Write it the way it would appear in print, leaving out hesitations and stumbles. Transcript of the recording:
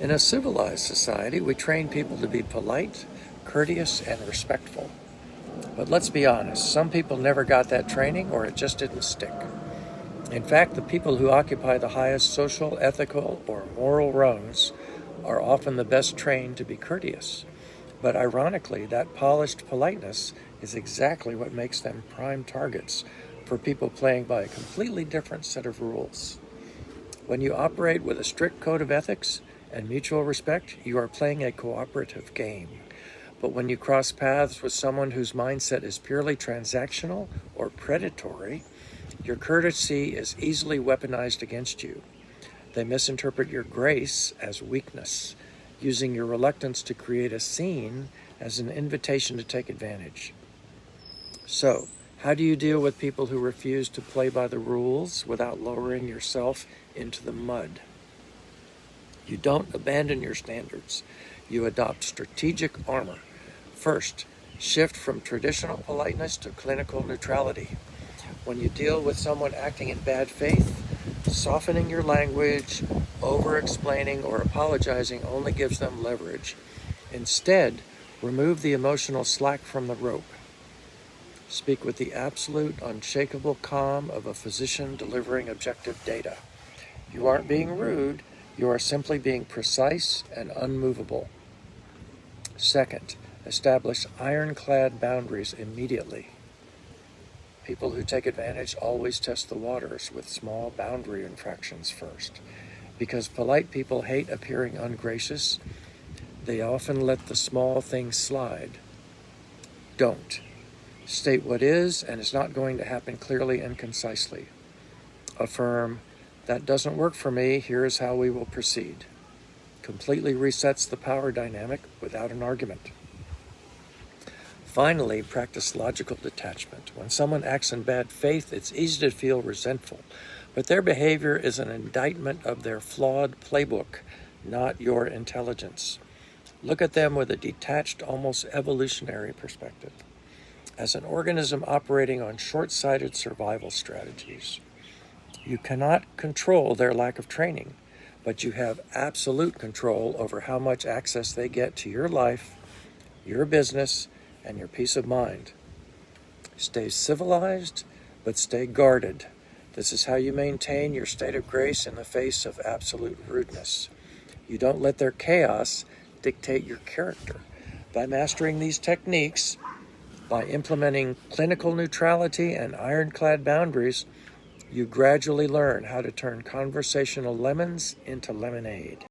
In a civilized society, we train people to be polite, courteous, and respectful. But let's be honest, some people never got that training or it just didn't stick. In fact, the people who occupy the highest social, ethical, or moral rungs are often the best trained to be courteous. But ironically, that polished politeness is exactly what makes them prime targets for people playing by a completely different set of rules. When you operate with a strict code of ethics and mutual respect, you are playing a cooperative game. But when you cross paths with someone whose mindset is purely transactional or predatory, your courtesy is easily weaponized against you. They misinterpret your grace as weakness, using your reluctance to create a scene as an invitation to take advantage. So, how do you deal with people who refuse to play by the rules without lowering yourself into the mud? You don't abandon your standards. You adopt strategic armor. First, shift from traditional politeness to clinical neutrality. When you deal with someone acting in bad faith, softening your language, over-explaining, or apologizing only gives them leverage. Instead, remove the emotional slack from the rope. Speak with the absolute, unshakable calm of a physician delivering objective data. You aren't being rude, you are simply being precise and unmovable. Second, establish ironclad boundaries immediately. People who take advantage always test the waters with small boundary infractions first. Because polite people hate appearing ungracious, they often let the small things slide. Don't. State what is and is not going to happen clearly and concisely. Affirm, that doesn't work for me, here is how we will proceed. Completely resets the power dynamic without an argument. Finally, practice logical detachment. When someone acts in bad faith, it's easy to feel resentful, but their behavior is an indictment of their flawed playbook, not your intelligence. Look at them with a detached, almost evolutionary perspective, as an organism operating on short-sighted survival strategies. You cannot control their lack of training, but you have absolute control over how much access they get to your life, your business, and your peace of mind. Stay civilized, but stay guarded. This is how you maintain your state of grace in the face of absolute rudeness. You don't let their chaos dictate your character. By mastering these techniques, by implementing clinical neutrality and ironclad boundaries, you gradually learn how to turn conversational lemons into lemonade.